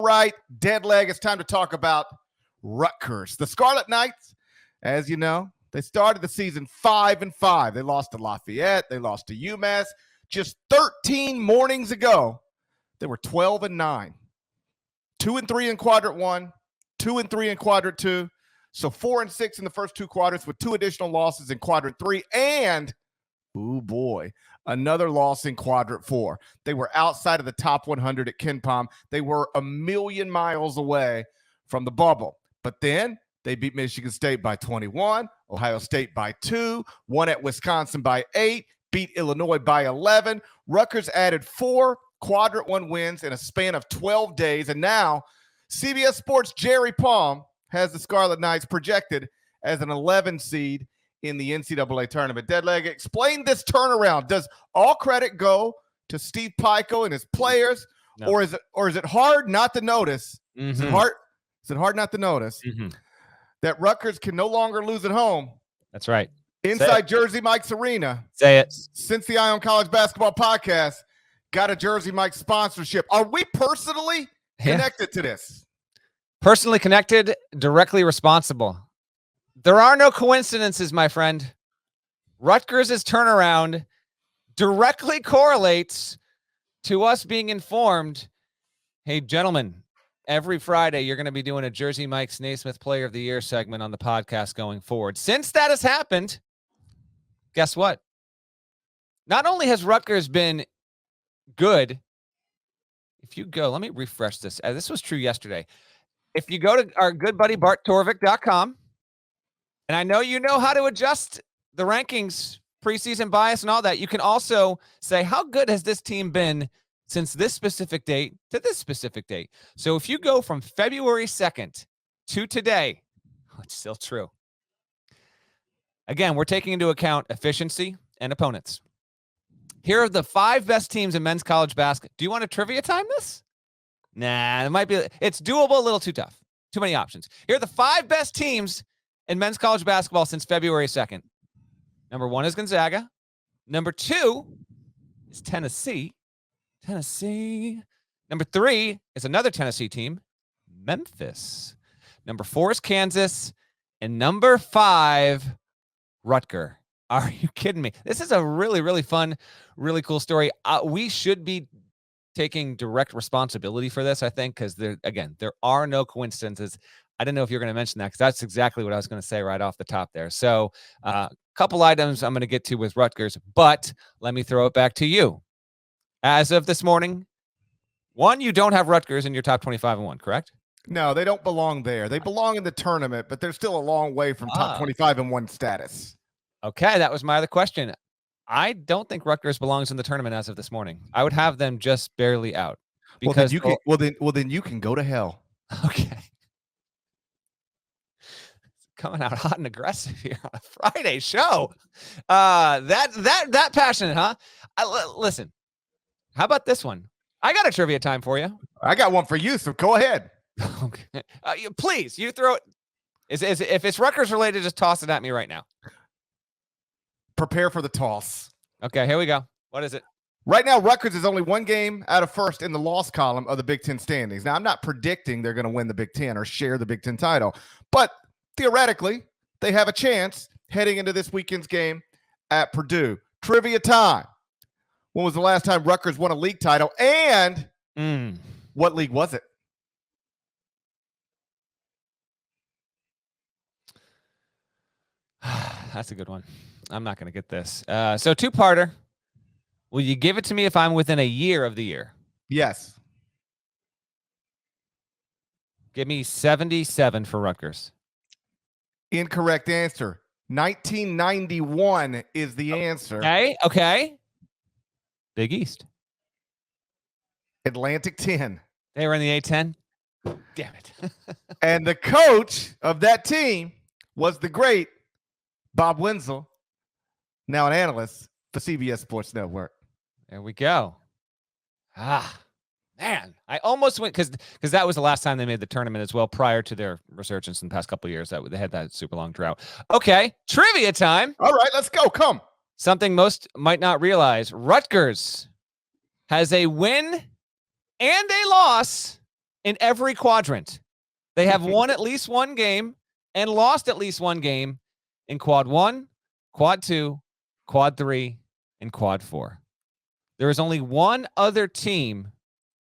Right, dead leg. It's time to talk about Rutgers. The Scarlet Knights, as you know, they started the season 5-5. They lost to Lafayette. They lost to UMass. Just 13 mornings ago, they were 12-9. 2-3 in quadrant one, 2-3 in quadrant two. So 4-6 in the first two quadrants with two additional losses in quadrant three. And, oh boy, another loss in quadrant four. They were outside of the top 100 at KenPom. They were a million miles away from the bubble. But then they beat Michigan State by 21, Ohio State by 2, won at Wisconsin by 8, beat Illinois by 11. Rutgers added 4 quadrant one wins in a span of 12 days. And now CBS Sports' Jerry Palm has the Scarlet Knights projected as an 11 seed in the NCAA tournament. Deadleg, explain this turnaround. Does all credit go to Steve Pico and his players, No. or is it hard not to notice? Mm-hmm. Is it hard not to notice that Rutgers can no longer lose at home? That's right. Inside Jersey Mike's Arena. Say it. Since the Eye on College Basketball Podcast got a Jersey Mike sponsorship. Are we personally connected to this? Personally connected, directly responsible. There are no coincidences, my friend. Rutgers' turnaround directly correlates to us being informed. Hey, gentlemen, every Friday you're going to be doing a Jersey Mike's Naismith Player of the Year segment on the podcast going forward. Since that has happened, guess what? Not only has Rutgers been good, if you go, let me refresh this. This was true yesterday. If you go to our good buddy BartTorvik.com, and I know you know how to adjust the rankings, preseason bias and all that, you can also say, how good has this team been since this specific date to this specific date? So if you go from February 2nd to today, it's still true. Again, we're taking into account efficiency and opponents. Here are the 5 best teams in men's college basketball. Do you want to trivia time this? Nah, it might be. It's doable, a little too tough. Too many options. Here are the 5 best teams in men's college basketball since February 2nd. Number 1 is Gonzaga. Number 2 is Tennessee. Number 3 is another Tennessee team, Memphis. Number 4 is Kansas. And number 5, Rutgers. Are you kidding me? This is a really, really fun, really cool story. We should be taking direct responsibility for this, I think, because there are no coincidences. I didn't know if you were going to mention that, because that's exactly what I was going to say right off the top there. So a couple items I'm going to get to with Rutgers, but let me throw it back to you. As of this morning, 1, you don't have Rutgers in your top 25-1, correct? No, they don't belong there. They belong in the tournament, but they're still a long way from top 25-1 status. Okay, that was my other question. I don't think Rutgers belongs in the tournament as of this morning. I would have them just barely out. Because then you can go to hell. Okay. Coming out hot and aggressive here on a Friday show. That passionate, huh? Listen, how about this one? I got a trivia time for you. I got one for you, so go ahead. Okay. Please, you throw it. If it's Rutgers related, just toss it at me right now. Prepare for the toss. Okay, here we go. What is it? Right now, Rutgers is only 1 game out of first in the loss column of the Big Ten standings. Now, I'm not predicting they're going to win the Big Ten or share the Big Ten title, but theoretically, they have a chance heading into this weekend's game at Purdue. Trivia time. When was the last time Rutgers won a league title? And what league was it? That's a good one. I'm not going to get this. So 2-parter. Will you give it to me if I'm within a year of the year? Yes. Give me 77 for Rutgers. Incorrect answer. 1991 is the answer. Okay. Big East. Atlantic 10. They were in the A-10? Damn it. And the coach of that team was the great Bob Wenzel, now an analyst for CBS Sports Network. There we go. Man, I almost went because that was the last time they made the tournament as well, prior to their resurgence in the past couple of years. That they had that super long drought. Okay, trivia time. All right, let's go. Come. Something most might not realize: Rutgers has a win and a loss in every quadrant. They have won at least one game and lost at least one game in quad 1, quad 2, quad 3, and quad 4. There is only one other team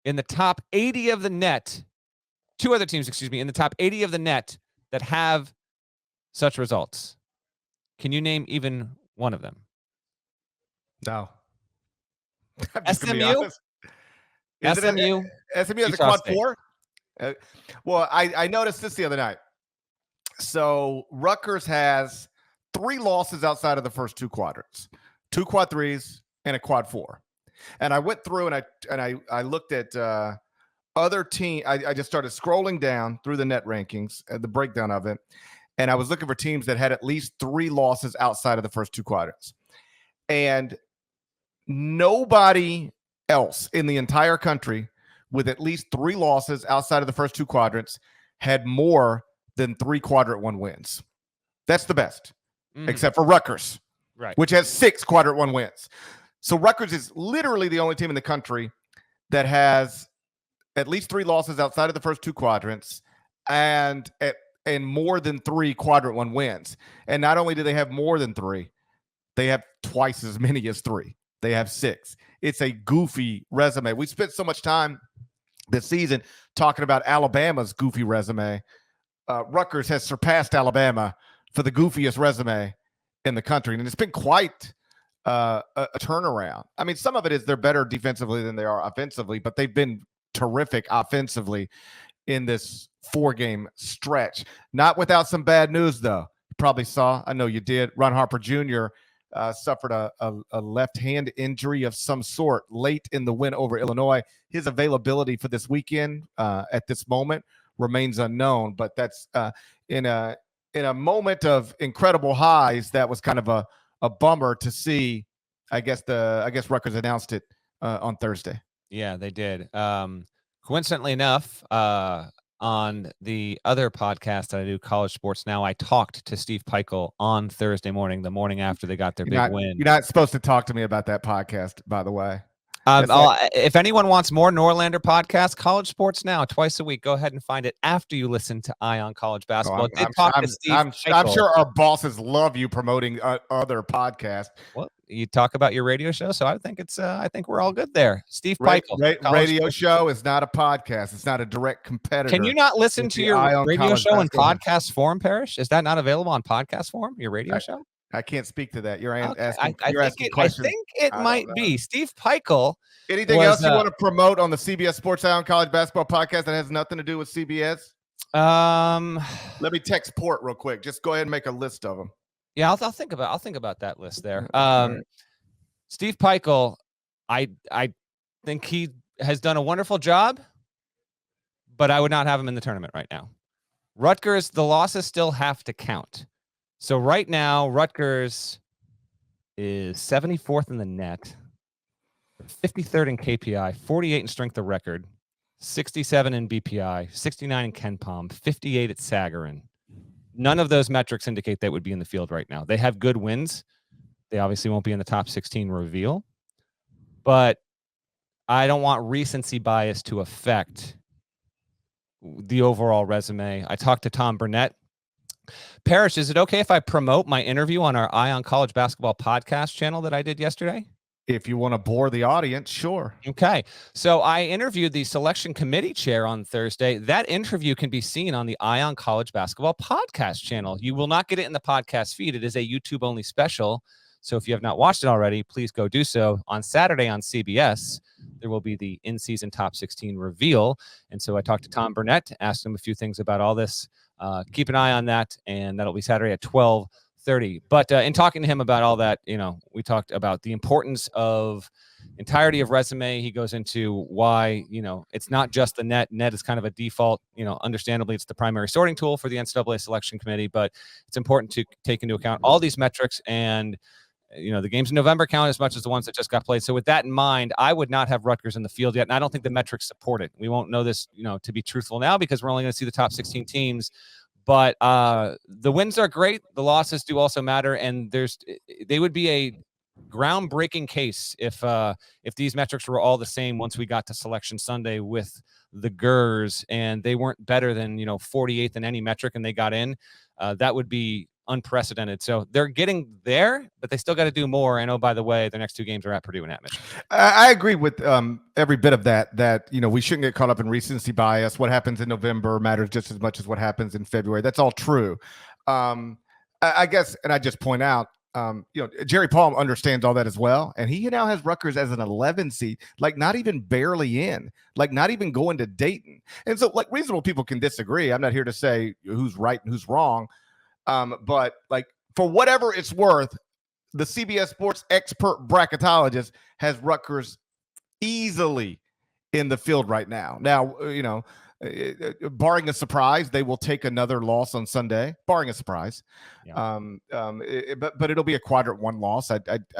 in the top 80 of the net, two other teams, in the top 80 of the net that have such results. Can you name even one of them? No. I'm just gonna be SMU? honest. Is SMU? it SMU as a Utah quad State. 4? Well, I noticed this the other night. So Rutgers has 3 losses outside of the first 2 quadrants, 2 quad 3s and a quad 4. And I went through and I looked at other team. I just started scrolling down through the net rankings and the breakdown of it. And I was looking for teams that had at least 3 losses outside of the first 2 quadrants. And nobody else in the entire country with at least 3 losses outside of the first 2 quadrants had more than 3 quadrant 1 wins. That's the best, except for Rutgers, right, which has 6 quadrant 1 wins. So Rutgers is literally the only team in the country that has at least 3 losses outside of the first 2 quadrants and more than 3 quadrant 1 wins. And not only do they have more than 3, they have twice as many as 3. They have 6. It's a goofy resume. We spent so much time this season talking about Alabama's goofy resume. Rutgers has surpassed Alabama for the goofiest resume in the country. And it's been quite a turnaround. I mean, some of it is they're better defensively than they are offensively, but they've been terrific offensively in this 4-game stretch. Not without some bad news, though. You probably saw, I know you did, Ron Harper Jr. Suffered a left hand injury of some sort late in the win over Illinois. His availability for this weekend at this moment remains unknown, but that's in a moment of incredible highs. That was kind of a bummer to see. I guess Rutgers announced it on Thursday. Yeah, they did. Coincidentally enough, on the other podcast that I do, College Sports Now, I talked to Steve Peichel on Thursday morning, the morning after they got their big win. You're not supposed to talk to me about that podcast, by the way. If anyone wants more Norlander podcasts, College Sports Now, twice a week. Go ahead and find it after you listen to Eye on College Basketball. I'm sure our bosses love you promoting other podcasts. Well, you talk about your radio show, so I think I think we're all good there. Steve Peichel. Radio show is not a podcast. It's not a direct competitor. Can you not listen to your radio show in podcast form, Parrish? Is that not available on podcast form, your radio show? I can't speak to that. You're asking questions. I think it might be. Steve Peichel. Anything else you want to promote on the CBS Sports Eye on College Basketball podcast that has nothing to do with CBS? Let me text Port real quick. Just go ahead and make a list of them. Yeah, I'll think about that list there. Steve Peichel, I think he has done a wonderful job, but I would not have him in the tournament right now. Rutgers, the losses still have to count. So right now, Rutgers is 74th in the net, 53rd in KPI, 48 in strength of record, 67 in BPI, 69 in KenPom, 58 at Sagarin. None of those metrics indicate they would be in the field right now. They have good wins. They obviously won't be in the top 16 reveal, but I don't want recency bias to affect the overall resume. I talked to Tom Burnett. Parrish, is it okay if I promote my interview on our Eye on College Basketball podcast channel that I did yesterday? If you want to bore the audience, sure. Okay. So I interviewed the selection committee chair on Thursday. That interview can be seen on the Eye on College Basketball podcast channel. You will not get it in the podcast feed. It is a YouTube-only special. So if you have not watched it already, please go do so. On Saturday on CBS, there will be the in-season top 16 reveal. And so I talked to Tom Burnett, asked him a few things about all this. Keep an eye on that, and that'll be Saturday at 12:30. But in talking to him about all that, we talked about the importance of entirety of resume. He goes into why, it's not just the net. Net is kind of a default, understandably, it's the primary sorting tool for the NCAA selection committee, but it's important to take into account all these metrics, and the games in November count as much as the ones that just got played. So with that in mind, I would not have Rutgers in the field yet, and I don't think the metrics support it. We won't know this, to be truthful now, because we're only going to see the top 16 teams. But the wins are great. The losses do also matter, and they would be a groundbreaking case if these metrics were all the same once we got to Selection Sunday with the Gers and they weren't better than 48th in any metric and they got in, that would be unprecedented. So they're getting there, but they still got to do more. And oh, by the way, their next 2 games are at Purdue and at Michigan. I agree with every bit of that. That we shouldn't get caught up in recency bias. What happens in November matters just as much as what happens in February. That's all true. I guess, and I just point out, Jerry Palm understands all that as well, and he now has Rutgers as an 11 seed, like not even barely in, like not even going to Dayton. And so, like, reasonable people can disagree. I'm not here to say who's right and who's wrong. But like, for whatever it's worth, the CBS Sports expert bracketologist has Rutgers easily in the field right now. Now, barring a surprise, they will take another loss on Sunday, barring a surprise. Yeah. But it'll be a quadrant 1 loss. I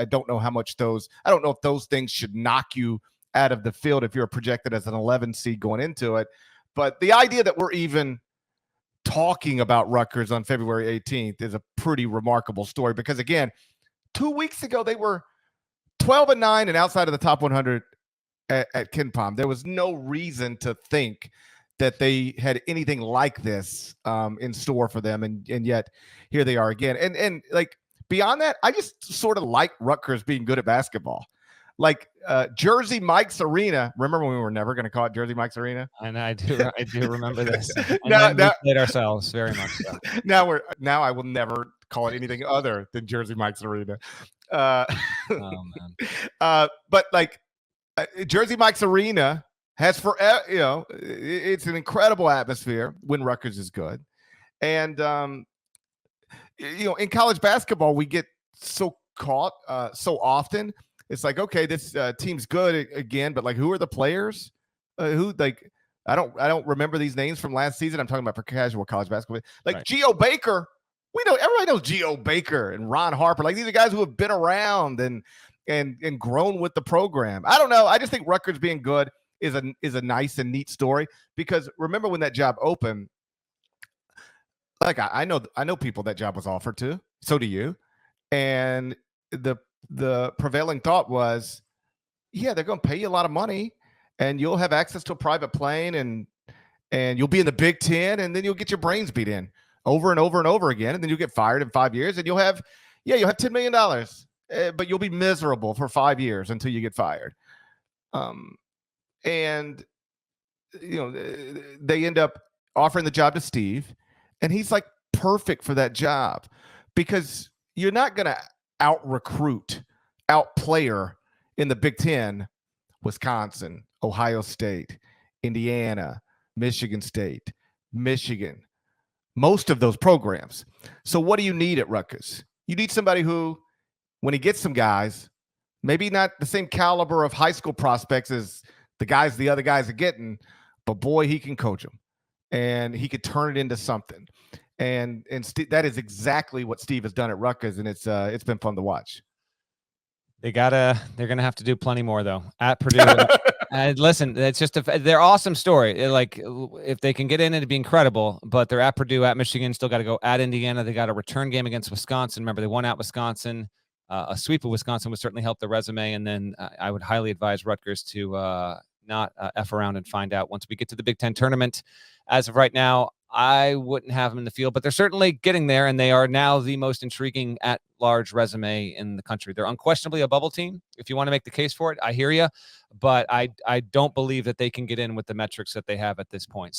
don't know how much I don't know if those things should knock you out of the field if you're projected as an 11 seed going into it. But the idea that we're even talking about Rutgers on February 18th is a pretty remarkable story, because again, 2 weeks ago they were 12-9 and outside of the top 100 at KenPom. There was no reason to think that they had anything like this in store for them, and yet here they are again. And like, beyond that, I just sort of like Rutgers being good at basketball. Like Jersey Mike's Arena. Remember when we were never going to call it Jersey Mike's Arena? And I do remember this. And now we played ourselves very much so. Now I will never call it anything other than Jersey Mike's Arena. Oh man. But like Jersey Mike's Arena has it's an incredible atmosphere when Rutgers is good, and in college basketball we get so caught so often. It's like, okay, this team's good again, but like, who are the players? Who, like, I don't remember these names from last season. I'm talking about for casual college basketball. Like right. Geo Baker, everybody knows Geo Baker and Ron Harper. Like, these are guys who have been around and grown with the program. I don't know. I just think Rutgers being good is a nice and neat story, because remember when that job opened, like I know people that job was offered to. So do you. And the prevailing thought was, yeah, they're going to pay you a lot of money and you'll have access to a private plane and you'll be in the Big Ten, and then you'll get your brains beat in over and over and over again. And then you'll get fired in 5 years and you'll have $10 million, but you'll be miserable for 5 years until you get fired. And they end up offering the job to Steve, and he's like perfect for that job, because you're not going to out-recruit, out-player in the Big Ten Wisconsin, Ohio State, Indiana, Michigan State, Michigan, most of those programs. So what do you need at Rutgers? You need somebody who, when he gets some guys, maybe not the same caliber of high school prospects as the other guys are getting, but boy, he can coach them and he could turn it into something. And that is exactly what Steve has done at Rutgers, and it's been fun to watch. They're gonna have to do plenty more though at Purdue. Listen, it's just they're awesome story. Like, if they can get in, it'd be incredible. But they're at Purdue, at Michigan, still got to go at Indiana. They got a return game against Wisconsin. Remember, they won at Wisconsin. A sweep of Wisconsin would certainly help the resume. And then I would highly advise Rutgers to not F around and find out once we get to the Big Ten tournament. As of right now, I wouldn't have them in the field, but they're certainly getting there, and they are now the most intriguing at-large resume in the country. They're unquestionably a bubble team. If you want to make the case for it, I hear you, but I don't believe that they can get in with the metrics that they have at this point.